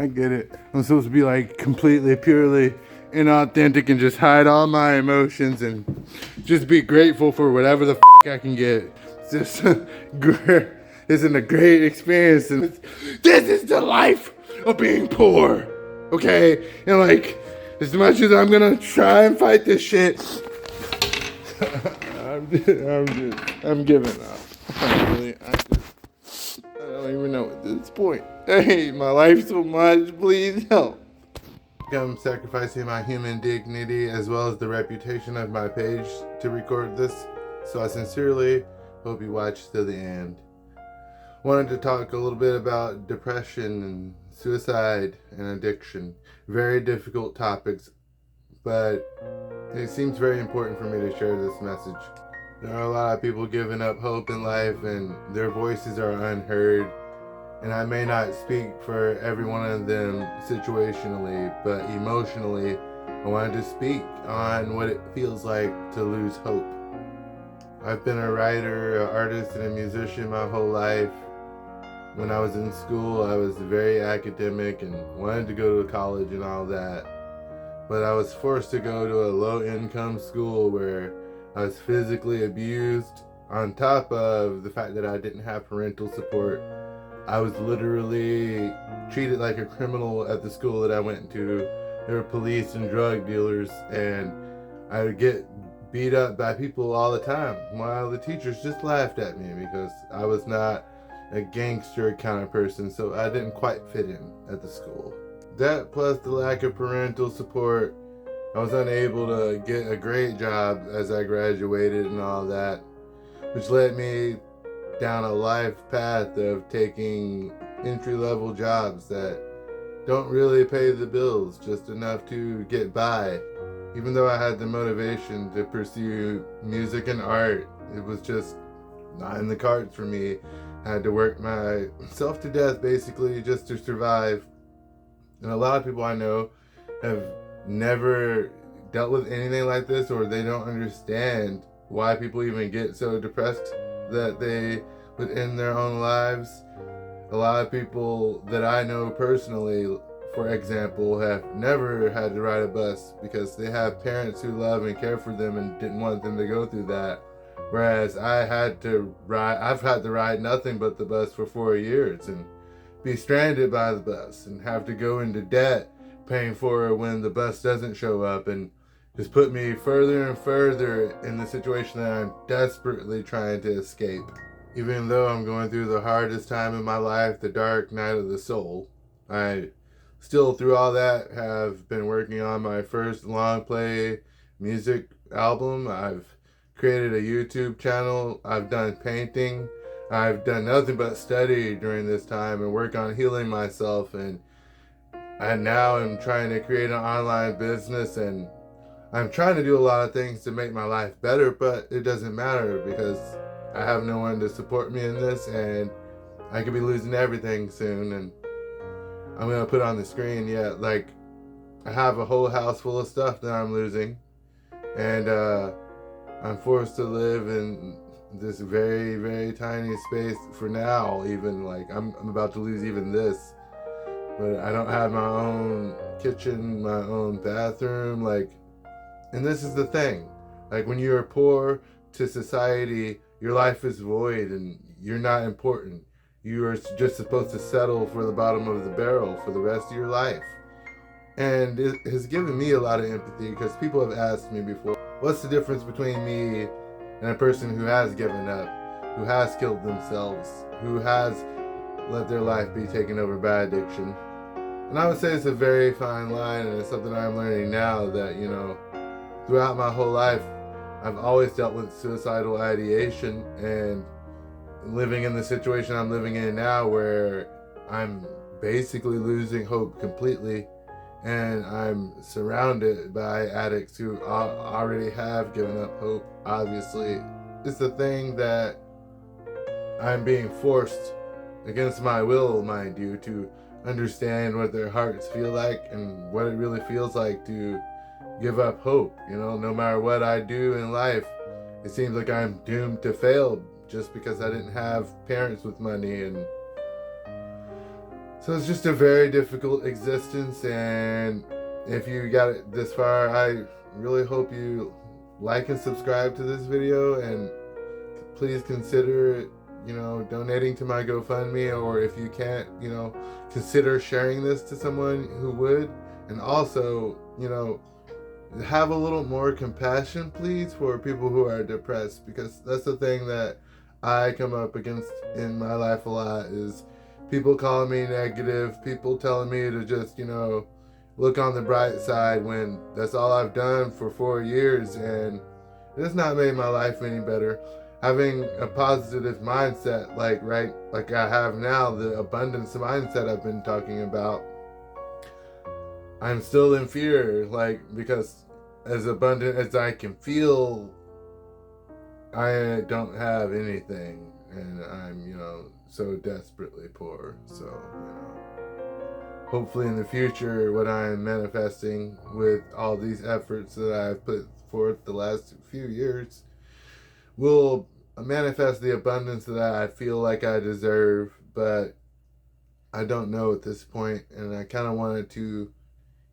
I get it. I'm supposed to be like completely, purely inauthentic and just hide all my emotions and just be grateful for whatever the I can get. It's just isn't a great experience, and this is the life of being poor. Okay, and like as much as I'm gonna try and fight this shit, I'm giving up. I don't even know at this point. I hate my life so much. Please help. I'm sacrificing my human dignity as well as the reputation of my page to record this, so I sincerely hope you watch to the end. Wanted to talk a little bit about depression and suicide and addiction. Very difficult topics, but it seems very important for me to share this message. There are a lot of people giving up hope in life and their voices are unheard. And I may not speak for every one of them situationally, but emotionally, I wanted to speak on what it feels like to lose hope. I've been a writer, an artist, and a musician my whole life. When I was in school, I was very academic and wanted to go to college and all that. But I was forced to go to a low-income school where I was physically abused, on top of the fact that I didn't have parental support. I was literally treated like a criminal at the school that I went to. There were police and drug dealers, and I would get beat up by people all the time, while the teachers just laughed at me because I was not a gangster kind of person, so I didn't quite fit in at the school. That plus the lack of parental support, I was unable to get a great job as I graduated and all that, which led me down a life path of taking entry-level jobs that don't really pay the bills, just enough to get by. Even though I had the motivation to pursue music and art, it was just not in the cards for me. I had to work myself to death basically just to survive. And a lot of people I know have never dealt with anything like this, or they don't understand why people even get so depressed that they would end their own lives. A lot of people that I know personally, for example, have never had to ride a bus because they have parents who love and care for them and didn't want them to go through that. Whereas I've had to ride nothing but the bus for 4 years and be stranded by the bus and have to go into debt paying for it when the bus doesn't show up, and just put me further and further in the situation that I'm desperately trying to escape. Even though I'm going through the hardest time in my life, the dark night of the soul, I still, through all that, have been working on my first long play music album. I've created a YouTube channel. I've done painting. I've done nothing but study during this time and work on healing myself. And I now am trying to create an online business, and I'm trying to do a lot of things to make my life better, but it doesn't matter because I have no one to support me in this, and I could be losing everything soon. And I'm going to put on the screen, like I have a whole house full of stuff that I'm losing, and I'm forced to live in this very, very tiny space for now. Even like I'm about to lose even this, but I don't have my own kitchen, my own bathroom, and this is the thing, when you're poor to society, your life is void and you're not important. You are just supposed to settle for the bottom of the barrel for the rest of your life. And it has given me a lot of empathy because people have asked me before, what's the difference between me and a person who has given up, who has killed themselves, who has let their life be taken over by addiction? And I would say it's a very fine line, and it's something I'm learning now that, throughout my whole life, I've always dealt with suicidal ideation, and living in the situation I'm living in now where I'm basically losing hope completely, and I'm surrounded by addicts who already have given up hope, obviously. It's the thing that I'm being forced, against my will, mind you, to understand what their hearts feel like and what it really feels like to give up hope. No matter what I do in life, it seems like I'm doomed to fail just because I didn't have parents with money. And So it's just a very difficult existence, and if you got it this far, I really hope you like and subscribe to this video, and please consider, donating to my GoFundMe, or if you can't, consider sharing this to someone who would. And also, have a little more compassion, please, for people who are depressed, because that's the thing that I come up against in my life a lot, is people calling me negative, people telling me to just, look on the bright side, when that's all I've done for 4 years, and it's not made my life any better. Having a positive mindset, like I have now, the abundance mindset I've been talking about, I'm still in fear, because as abundant as I can feel, I don't have anything, and I'm, so desperately poor. So, hopefully in the future, what I'm manifesting with all these efforts that I've put forth the last few years will manifest the abundance that I feel like I deserve, but I don't know at this point, and I kind of wanted to,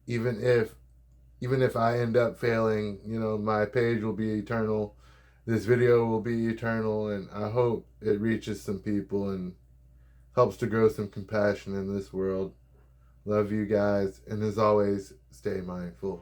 even if I end up failing, my page will be eternal. This video will be eternal, and I hope it reaches some people and helps to grow some compassion in this world. Love you guys, and as always, stay mindful.